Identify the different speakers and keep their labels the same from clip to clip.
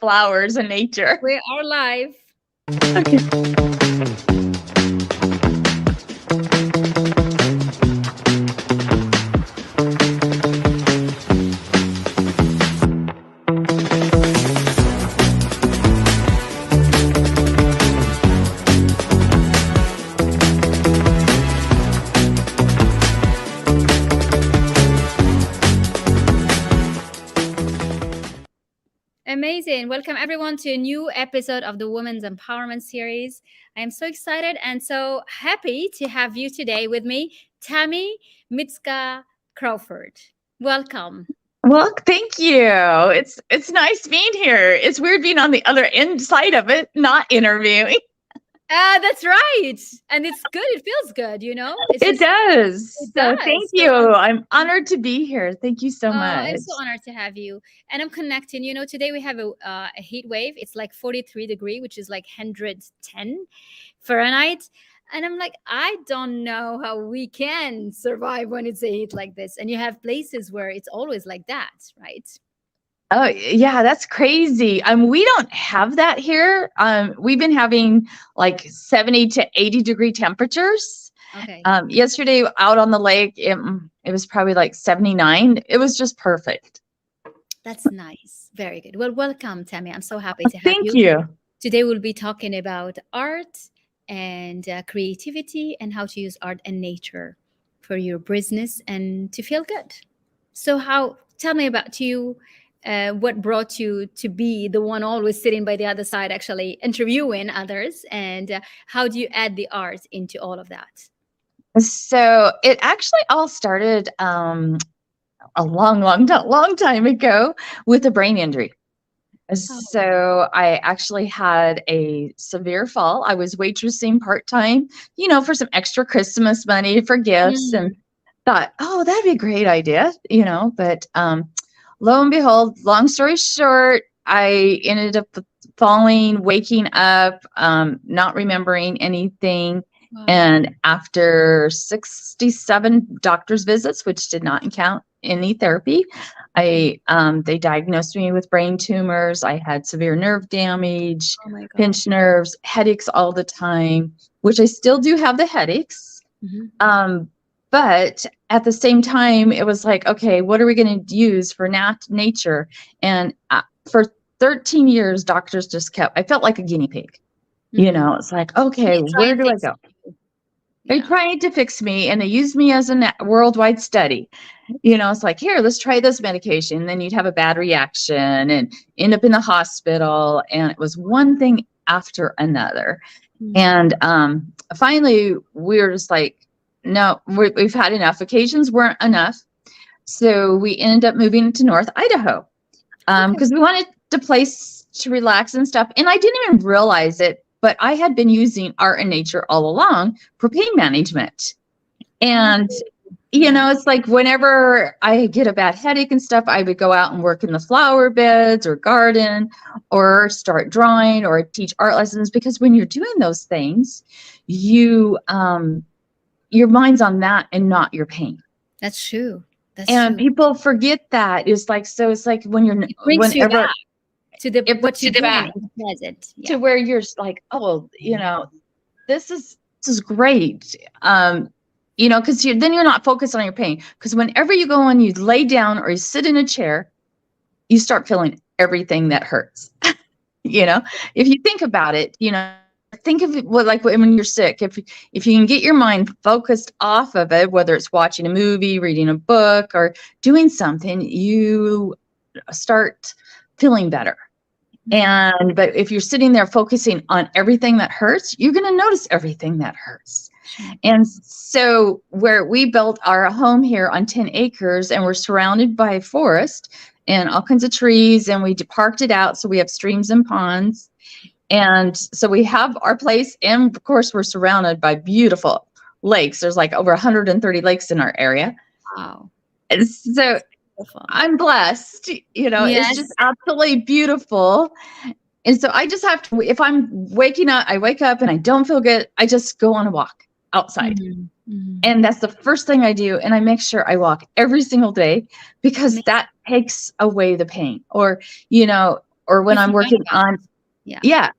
Speaker 1: flowers and nature.
Speaker 2: We are live.
Speaker 1: Okay.
Speaker 2: Amazing. Welcome everyone to a new episode of the Women's Empowerment Series. I am so excited and so happy to have you today with me, Tammy Mitzka Crawford. Welcome.
Speaker 1: Well, thank you. It's nice being here. It's weird being on the other side of it, not interviewing.
Speaker 2: That's right. And it's good. It feels good, you know?
Speaker 1: It does.
Speaker 2: It
Speaker 1: So
Speaker 2: does.
Speaker 1: thank
Speaker 2: So
Speaker 1: you. I'm honored to be here. Thank you so much.
Speaker 2: I'm so honored to have you. And I'm connecting. You know, today we have a heat wave. It's like 43 degree, which is like 110 Fahrenheit. And I'm like, I don't know how we can survive when it's a heat like this. And you have places where it's always like that, right?
Speaker 1: Oh, yeah, that's crazy. We don't have that here. We've been having like 70 to 80 degree temperatures.
Speaker 2: Okay.
Speaker 1: Yesterday out on the lake, it was probably like 79. It was just perfect.
Speaker 2: That's nice. Very good. Well, welcome, Tammy. I'm so happy to have
Speaker 1: Thank you.
Speaker 2: Today we'll be talking about art and creativity and how to use art and nature for your business and to feel good. So tell me about you. What brought you to be the one always sitting by the other side, actually interviewing others, and how do you add the art into all of that?
Speaker 1: So it actually all started a long time ago with a brain injury. So I actually had a severe fall. I was waitressing part-time, for some extra Christmas money for gifts, and thought, oh, that'd be a great idea, but lo and behold, long story short, I ended up falling, waking up, not remembering anything. Wow. And after 67 doctor's visits, which did not count any therapy, they diagnosed me with brain tumors. I had severe nerve damage, pinched nerves, headaches all the time, which I still do have the headaches. Mm-hmm. But at the same time, it was like, okay, what are we going to use for nature? And for 13 years, doctors just I felt like a guinea pig. Mm-hmm. It's like, okay, where do I go? They're trying to fix me, and they used me as a worldwide study. It's like, here, let's try this medication. And then you'd have a bad reaction and end up in the hospital. And it was one thing after another. Mm-hmm. And finally, we were just like, no, we've had enough. Occasions weren't enough. So we ended up moving to North Idaho because we wanted a place to relax and stuff. And I didn't even realize it, but I had been using art and nature all along for pain management. And, it's like whenever I get a bad headache and stuff, I would go out and work in the flower beds or garden or start drawing or teach art lessons, because when you're doing those things, your mind's on that and not your pain.
Speaker 2: That's true.
Speaker 1: People forget that. It's like when you're whenever
Speaker 2: to the present,
Speaker 1: to where you're like, oh, this is great. Because then you're not focused on your pain. Because whenever you go and you lay down or you sit in a chair, you start feeling everything that hurts. If you think about it, think of it like when you're sick. If you can get your mind focused off of it, whether it's watching a movie, reading a book, or doing something, you start feeling better. But if you're sitting there focusing on everything that hurts, you're going to notice everything that hurts. And so where we built our home here on 10 acres, and we're surrounded by forest and all kinds of trees, and we parked it out. So we have streams and ponds. And so we have our place, and of course we're surrounded by beautiful lakes. There's like over 130 lakes in our area.
Speaker 2: Wow.
Speaker 1: And so I'm blessed, It's just absolutely beautiful. And so I just have to, if I'm waking up, I wake up and I don't feel good, I just go on a walk outside. Mm-hmm. And that's the first thing I do. And I make sure I walk every single day, because that takes away the pain. Or or when
Speaker 2: You
Speaker 1: I'm
Speaker 2: forgot
Speaker 1: working
Speaker 2: about
Speaker 1: on,
Speaker 2: it. Yeah.
Speaker 1: yeah,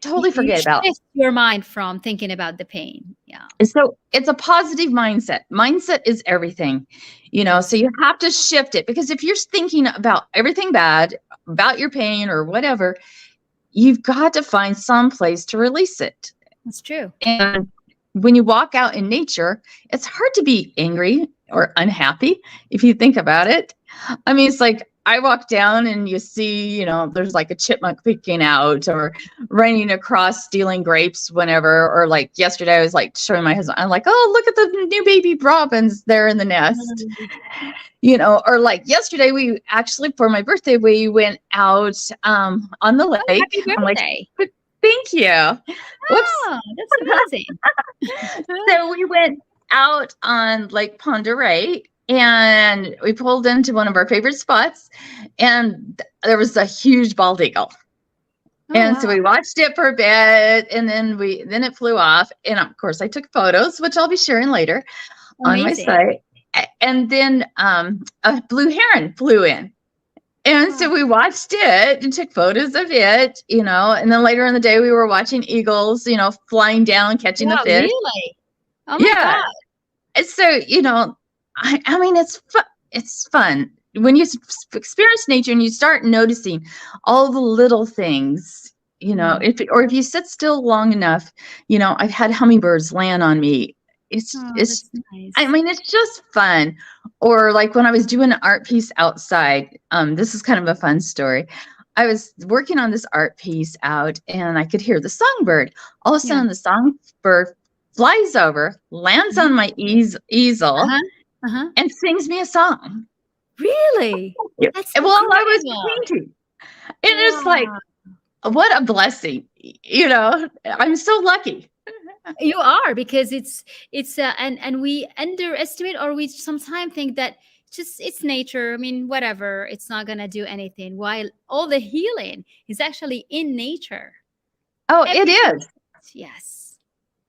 Speaker 1: totally
Speaker 2: You
Speaker 1: forget about.
Speaker 2: shift your mind from thinking about the pain. Yeah.
Speaker 1: So it's a positive mindset. Mindset is everything,
Speaker 2: Yes.
Speaker 1: so you have to shift it, because if you're thinking about everything bad, about your pain or whatever, you've got to find some place to release it.
Speaker 2: That's true.
Speaker 1: And when you walk out in nature, it's hard to be angry or unhappy if you think about it. I mean, it's like I walk down and you see, there's like a chipmunk peeking out or running across stealing grapes whenever. Or like yesterday, I was like showing my husband, I'm like, oh, look at the new baby robins there in the nest. Or like yesterday, we actually, for my birthday, we went out on the
Speaker 2: Oh,
Speaker 1: lake.
Speaker 2: happy
Speaker 1: I'm like,
Speaker 2: birthday.
Speaker 1: thank you. Whoops.
Speaker 2: Oh, that's amazing.
Speaker 1: So we went out on Lake Ponderay and we pulled into one of our favorite spots, and there was a huge bald eagle.
Speaker 2: Oh,
Speaker 1: And so
Speaker 2: wow.
Speaker 1: we watched it for a bit, and then it flew off. And of course I took photos, which I'll be sharing later on my
Speaker 2: Amazing.
Speaker 1: site. And then a blue heron flew in. And so
Speaker 2: Wow.
Speaker 1: we watched it and took photos of it, and then later in the day we were watching eagles, flying down, catching the
Speaker 2: Wow,
Speaker 1: fish.
Speaker 2: really? Oh my
Speaker 1: Yeah.
Speaker 2: God.
Speaker 1: And so, I mean, it's fun when you experience nature and you start noticing all the little things, if you sit still long enough, I've had hummingbirds land on me. It's,
Speaker 2: Oh,
Speaker 1: it's,
Speaker 2: that's nice.
Speaker 1: I mean, it's just fun. Or like when I was doing an art piece outside, this is kind of a fun story. I was working on this art piece out and I could hear the songbird. All of a sudden, the songbird flies over, lands on my easel,
Speaker 2: Uh-huh. Uh-huh.
Speaker 1: and sings me a song.
Speaker 2: Really? That's
Speaker 1: While I was
Speaker 2: incredible.
Speaker 1: painting. And it's like, what a blessing. I'm so lucky.
Speaker 2: You are, because it's and we underestimate, or we sometimes think that just it's nature. I mean, whatever, it's not gonna do anything. While all the healing is actually in nature.
Speaker 1: Oh, it
Speaker 2: Everything.
Speaker 1: is.
Speaker 2: Yes.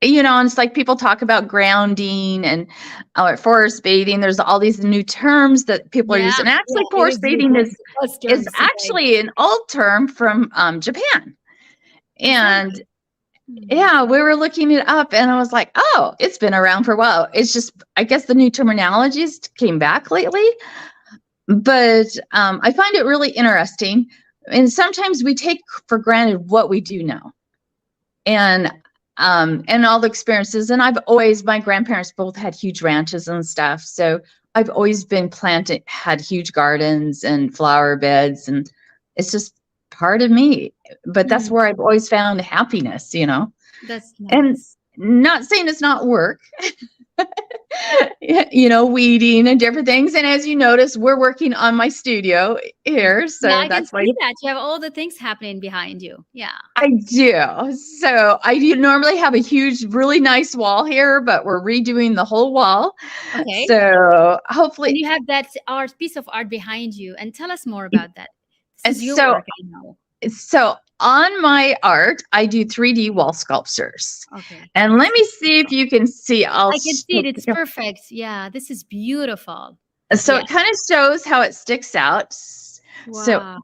Speaker 1: And it's like people talk about grounding and forest bathing. There's all these new terms that people are using. And actually, forest bathing is actually an old term from Japan. And yeah, we were looking it up and I was like, oh, it's been around for a while. It's just, I guess the new terminologies came back lately. But I find it really interesting. And sometimes we take for granted what we do know. And all the experiences. And my grandparents both had huge ranches and stuff. So I've always been had huge gardens and flower beds. And it's just part of me. But that's where I've always found happiness,
Speaker 2: That's nice.
Speaker 1: And not saying it's not work, weeding and different things. And as you notice, we're working on my studio here. So
Speaker 2: yeah, I
Speaker 1: that's
Speaker 2: can
Speaker 1: why
Speaker 2: see that you have all the things happening behind you. Yeah.
Speaker 1: I do. So I do normally have a huge, really nice wall here, but we're redoing the whole wall.
Speaker 2: Okay.
Speaker 1: So hopefully.
Speaker 2: And you have that piece of art behind you. And tell us more about that. This is your work, I know.
Speaker 1: So on my art, I do 3D wall sculptures.
Speaker 2: Okay.
Speaker 1: And let me see if you can see.
Speaker 2: I can see it. It's perfect. Yeah, this is beautiful.
Speaker 1: So it kind of shows how it sticks out.
Speaker 2: Wow.
Speaker 1: So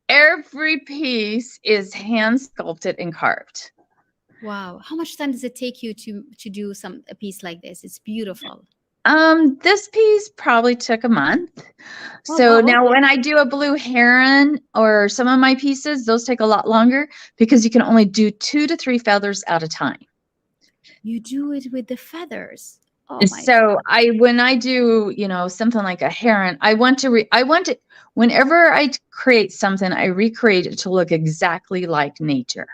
Speaker 1: every piece is hand sculpted and carved.
Speaker 2: Wow. How much time does it take you to do a piece like this? It's beautiful.
Speaker 1: This piece probably took a month. So now when I do a blue heron or some of my pieces, those take a lot longer because you can only do 2 to 3 feathers at a time.
Speaker 2: You do it with the feathers. Oh my
Speaker 1: God. When I do, something like a heron, I want to, whenever I create something, I recreate it to look exactly like nature.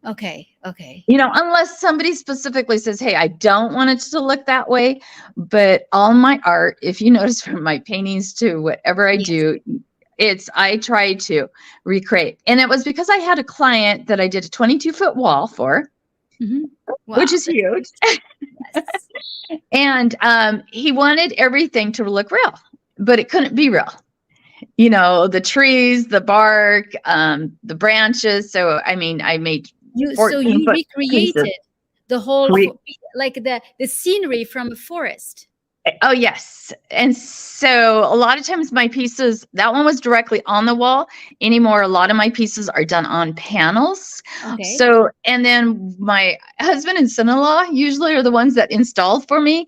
Speaker 2: Okay. Okay.
Speaker 1: Unless somebody specifically says, hey, I don't want it to look that way. But all my art, if you notice from my paintings to whatever I do, I try to recreate. And it was because I had a client that I did a 22-foot wall for, which is huge. Yes. And he wanted everything to look real, but it couldn't be real. The trees, the bark, the branches. So, I mean, I made
Speaker 2: you recreated the whole, like the scenery from a forest.
Speaker 1: Oh, yes. And so a lot of times my pieces, that one was directly on the wall. Anymore, a lot of my pieces are done on panels.
Speaker 2: Okay.
Speaker 1: So, and then my husband and son-in-law usually are the ones that install for me.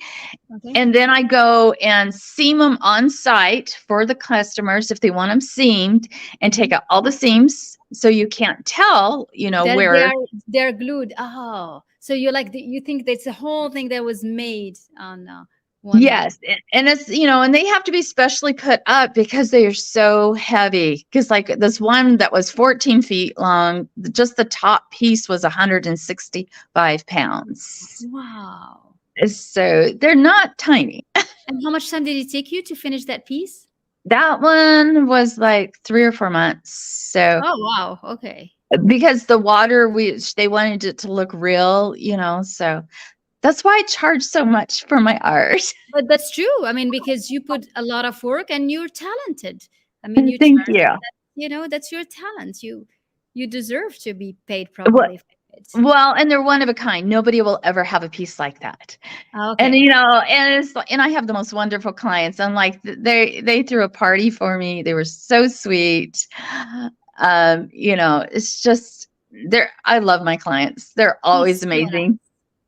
Speaker 2: Okay.
Speaker 1: And then I go and seam them on site for the customers if they want them seamed, and take
Speaker 2: Mhm.
Speaker 1: out all the seams so you can't tell,
Speaker 2: That
Speaker 1: where.
Speaker 2: they're glued. Oh, so you're like you think that's the whole thing that was made on one day.
Speaker 1: Yes, and it's, and they have to be specially put up because they are so heavy. Because like this one that was 14 feet long, just the top piece was 165 pounds.
Speaker 2: Wow.
Speaker 1: So they're not tiny.
Speaker 2: And how much time did it take you to finish that piece?
Speaker 1: That one was like 3 or 4 months. So
Speaker 2: Oh, wow. Okay.
Speaker 1: because the water, they wanted it to look real, so that's why I charge so much for my art.
Speaker 2: But that's true. I mean, because you put a lot of work and you're talented. I mean, you
Speaker 1: Thank
Speaker 2: charge,
Speaker 1: you.
Speaker 2: that's your talent. You deserve to be paid
Speaker 1: Well,
Speaker 2: properly for it.
Speaker 1: well, and they're one of a kind. Nobody will ever have a piece like that. And
Speaker 2: Okay.
Speaker 1: and I have the most wonderful clients. And like they threw a party for me. They were so sweet. It's just I love my clients. They're always
Speaker 2: That's so nice.
Speaker 1: amazing.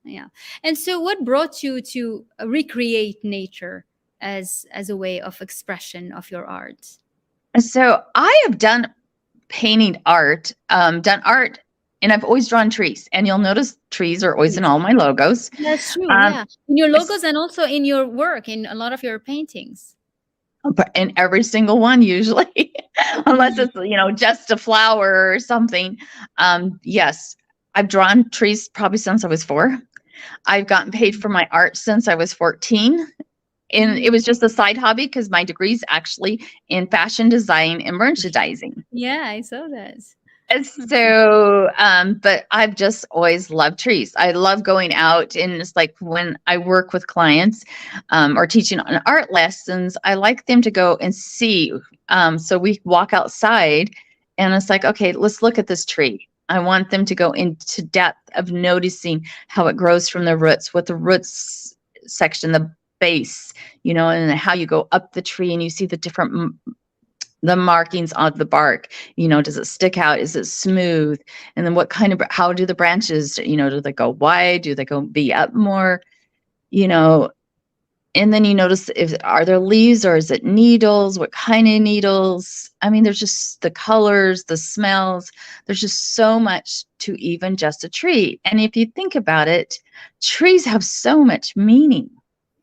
Speaker 2: Yeah. And so what brought you to recreate nature as a way of expression of your art?
Speaker 1: So I have done painting art, done art, and I've always drawn trees. And you'll notice trees are always in all my logos.
Speaker 2: That's true.
Speaker 1: Um,
Speaker 2: Yeah. In your logos and also in your work, in a lot of your paintings.
Speaker 1: but in every single one, usually, unless
Speaker 2: Mhm.
Speaker 1: it's, just a flower or something. Yes, I've drawn trees probably since I was 4. I've gotten paid for my art since I was 14. And it
Speaker 2: Mhm.
Speaker 1: was just a side hobby because my degree's actually in fashion design and merchandising.
Speaker 2: Yeah, I saw that.
Speaker 1: And so, but I've just always loved trees. I love going out, and it's like when I work with clients, or teaching on art lessons, I like them to go and see. So we walk outside, and it's like, okay, let's look at this tree. I want them to go into depth of noticing how it grows from the roots, what the roots section, the base, and how you go up the tree and you see the different the markings on the bark. Does it stick out? Is it smooth? And then how do the branches, do they go wide? Do they go be up more? you know and then you notice, if are there leaves or is it needles? What kind of needles? I mean, there's just the colors, the smells. There's just so much to even just a tree. And if you think about it, trees have so much meaning,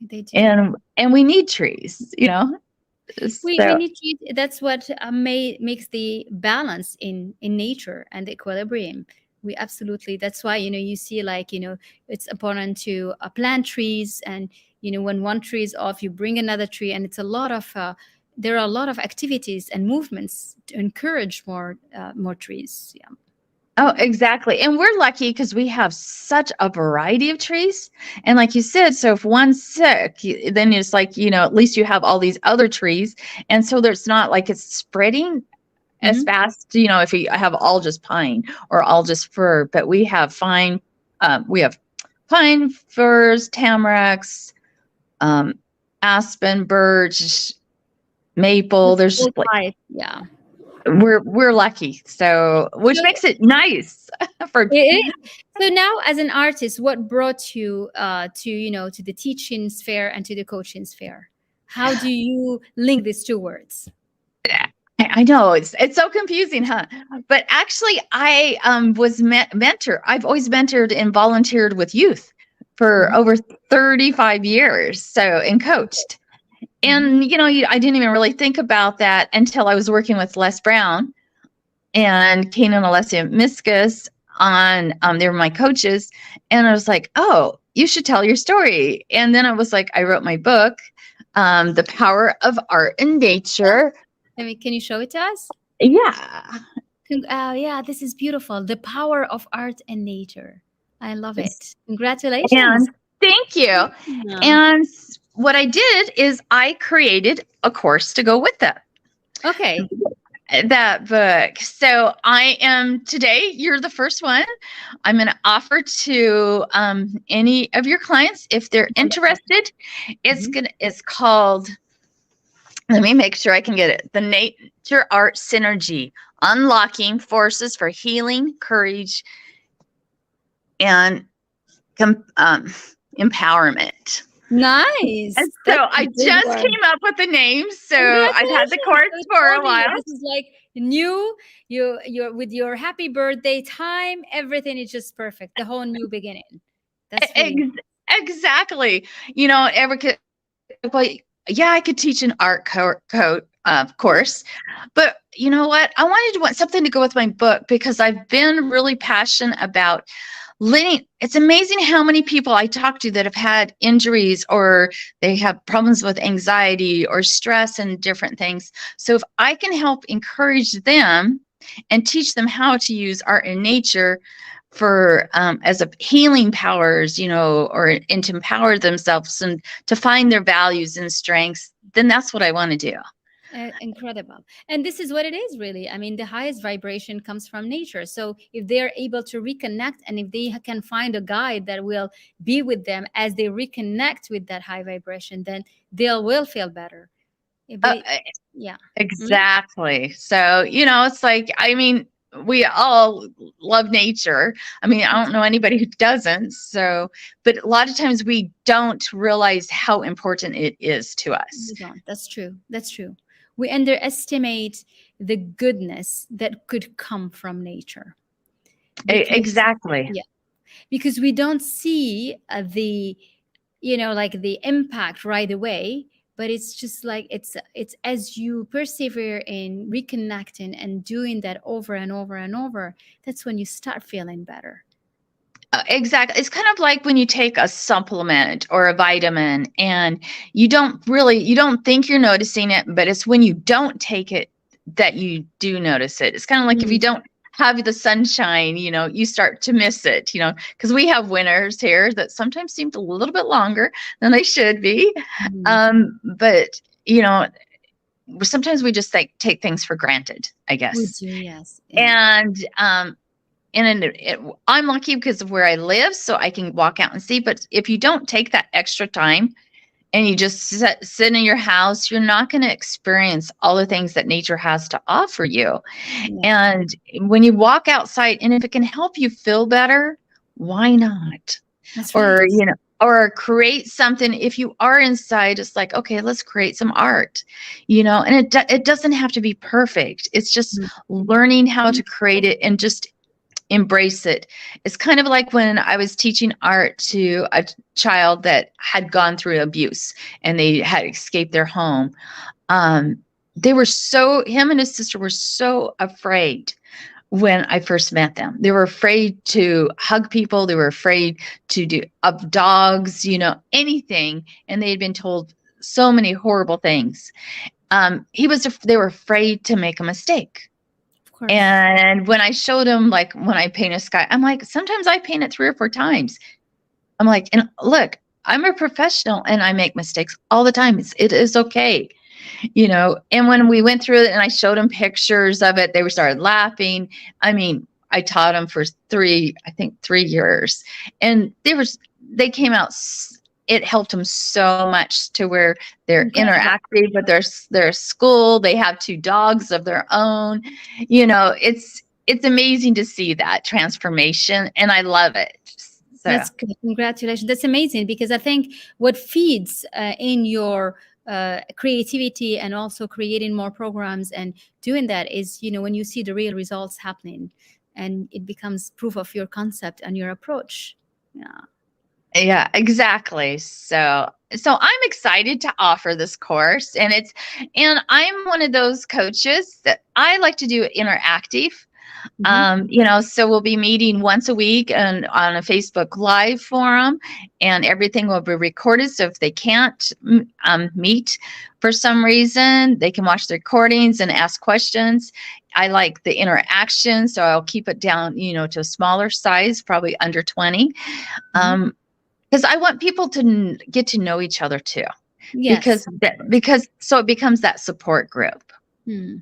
Speaker 2: They do.
Speaker 1: and we need trees,
Speaker 2: We
Speaker 1: so.
Speaker 2: need to, that's what makes the balance in nature and the equilibrium. We absolutely, that's why, you see, like, it's important to plant trees, and when one tree is off, you bring another tree, and it's a lot of there are a lot of activities and movements to encourage more trees. Yeah.
Speaker 1: Oh, exactly. And we're lucky because we have such a variety of trees. And like you said, so if one's sick, then it's like, at least you have all these other trees. And so there's not like it's spreading as
Speaker 2: Hmm.
Speaker 1: fast, if you have all just pine or all just fir, but we have pine, firs, tamaracks, um, aspen, birch, maple.
Speaker 2: It's
Speaker 1: There's
Speaker 2: full
Speaker 1: just like,
Speaker 2: type. Yeah.
Speaker 1: we're lucky. So, which
Speaker 2: So
Speaker 1: makes it nice for.
Speaker 2: it is. So now, as an artist, what brought you to the teaching sphere and to the coaching sphere? How do you link these two words?
Speaker 1: I know it's so confusing, huh? But actually, I was mentor. I've always mentored and volunteered with youth for
Speaker 2: Mhm,
Speaker 1: over 35 years. So, and coached.
Speaker 2: mhm.
Speaker 1: And I didn't even really think about that until I was working with Les Brown and Kane and Alessia Miskus on. They were my coaches, and I was like, oh, you should tell your story. And then I was like, I wrote my book, The Power of Art and Nature.
Speaker 2: I mean, can you show it to us?
Speaker 1: Yeah.
Speaker 2: Yeah, this is beautiful. The power of art and nature. I love it.
Speaker 1: And
Speaker 2: Congratulations.
Speaker 1: thank you.
Speaker 2: Yeah.
Speaker 1: And what I did is I created a course to go with it.
Speaker 2: Okay.
Speaker 1: that book. So I am today, you're the first one. I'm going to offer to any of your clients if they're
Speaker 2: Oh, that's awesome.
Speaker 1: interested.
Speaker 2: Mhm.
Speaker 1: It's called, let me make sure I can get it. The Nature Art Synergy: Unlocking Forces for Healing, Courage, and Empowerment. And
Speaker 2: Nice.
Speaker 1: so
Speaker 2: That's a
Speaker 1: I
Speaker 2: big
Speaker 1: just
Speaker 2: one.
Speaker 1: came up with the name. So I've had the
Speaker 2: Congratulations.
Speaker 1: course
Speaker 2: So
Speaker 1: for a
Speaker 2: told you
Speaker 1: while.
Speaker 2: this is like new. You're with your happy birthday time. Everything is just perfect. The whole new beginning. That's really
Speaker 1: Ex- exactly. Erica, well, yeah, I could teach an art
Speaker 2: nice.
Speaker 1: course, but you know what? I wanted to want something to go with my book because I've been really passionate about letting. It's amazing how many people I talk to that have had injuries or they have problems with anxiety or stress and different things. So if I can help encourage them and teach them how to use art and nature for as a healing powers, or and to empower themselves and to find their values and strengths, then that's what I want to do.
Speaker 2: Incredible. And this is what it is, really. I mean, the highest vibration comes from nature. So if they're able to reconnect and if they can find a guide that will be with them as they reconnect with that high vibration, then they will feel better.
Speaker 1: Uh,
Speaker 2: But yeah. Mhm.
Speaker 1: exactly. So, it's like, I mean, we all love nature. I mean, I don't know anybody who doesn't. So, but a lot of times we don't realize how important it is to us.
Speaker 2: We don't. That's true. That's true. We underestimate the goodness that could come from nature because,
Speaker 1: Exactly.
Speaker 2: yeah, because we don't see the, like the impact right away. But it's just like it's as you persevere in reconnecting and doing that over and over and over, that's when you start feeling better.
Speaker 1: Exactly. It's kind of like when you take a supplement or a vitamin and you don't think you're noticing it, but it's when you don't take it that you do notice it. It's kind of like if you
Speaker 2: Mm,
Speaker 1: don't have the sunshine, you start to miss it, because we have winters here that sometimes seem a little bit longer than they should be.
Speaker 2: mhm.
Speaker 1: But, sometimes we just take things for granted, I
Speaker 2: We
Speaker 1: guess.
Speaker 2: do, yes, yeah.
Speaker 1: And, I'm lucky because of where I live, so I can walk out and see. But if you don't take that extra time and you just sit in your house, you're not going to experience all the things that nature has to offer you.
Speaker 2: Yeah,
Speaker 1: And when you walk outside, and if it can help you feel better, why not?
Speaker 2: that's right.
Speaker 1: Or create something. If you are inside, it's like, okay, let's create some art, and it doesn't have to be perfect. It's just learning how to create it and just embrace it. It's kind of like when I was teaching art to a child that had gone through abuse and they had escaped their home. Um, him and his sister were so afraid when I first met them. They were afraid to hug people. They were afraid to do of dogs, anything. And they had been told so many horrible things. They were afraid to make a mistake.
Speaker 2: Of course.
Speaker 1: And when I showed him, like when I paint a sky, I'm like, sometimes I paint it 3 or 4 times. I'm like, and look, I'm a professional and I make mistakes all the time. It is okay, And when we went through it and I showed them pictures of it, they started laughing. I mean, I taught them for 3 years, and they came out. It helped them so much to where they're
Speaker 2: Incredible.
Speaker 1: interactive with their school. They have 2 dogs of their own. It's amazing to see that transformation, and I love it. So.
Speaker 2: That's good. Congratulations. That's amazing because I think what feeds in your creativity and also creating more programs and doing that is, when you see the real results happening and it becomes proof of your concept and your approach. Yeah.
Speaker 1: Yeah, exactly. So I'm excited to offer this course, and I'm one of those coaches that I like to do interactive.
Speaker 2: Hmm.
Speaker 1: So we'll be meeting once a week and on a Facebook Live forum, and everything will be recorded. So if they can't meet for some reason, they can watch the recordings and ask questions. I like the interaction, so I'll keep it down, to a smaller size, probably under 20.
Speaker 2: Hmm.
Speaker 1: Because I want people to get to know each other too,
Speaker 2: Yes.
Speaker 1: because so it becomes that support group.
Speaker 2: Hmm.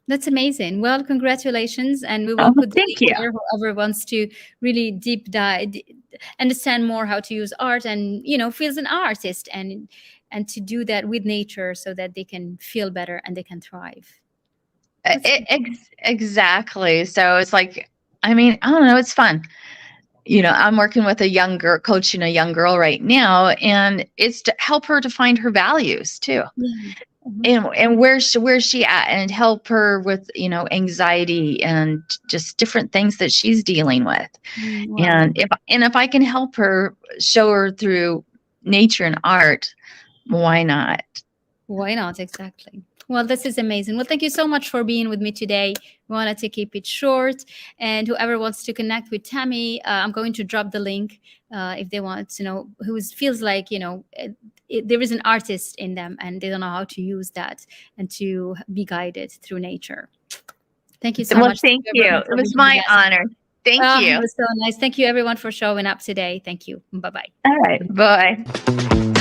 Speaker 2: That's amazing. Well, congratulations, and we will
Speaker 1: Oh,
Speaker 2: put the
Speaker 1: thank
Speaker 2: link
Speaker 1: you.
Speaker 2: there. Whoever wants to really deep dive, understand more how to use art, and feels an artist, and to do that with nature, so that they can feel better and they can thrive. That's
Speaker 1: Exactly. So it's like, I mean, I don't know, it's fun. I'm working with a young girl, coaching a young girl right now, and it's to help her to find her values too.
Speaker 2: yeah. Mhm.
Speaker 1: And where's she at, and help her with, anxiety and just different things that she's dealing with.
Speaker 2: Wow.
Speaker 1: And if I can help her, show her through nature and art, why not?
Speaker 2: Why not? Exactly. Well, this is amazing. Well, thank you so much for being with me today. We wanted to keep it short. And whoever wants to connect with Tammy, I'm going to drop the link if they want to know who feels like, there is an artist in them and they don't know how to use that and to be guided through nature. Thank you so
Speaker 1: Well,
Speaker 2: much. Thank
Speaker 1: thank
Speaker 2: you,
Speaker 1: you.
Speaker 2: everyone,
Speaker 1: It
Speaker 2: for
Speaker 1: was
Speaker 2: being with
Speaker 1: my
Speaker 2: us.
Speaker 1: honor. Thank
Speaker 2: Oh,
Speaker 1: you.
Speaker 2: it was so nice. Thank you, everyone, for showing up today. Thank you. Bye bye.
Speaker 1: All right. Bye.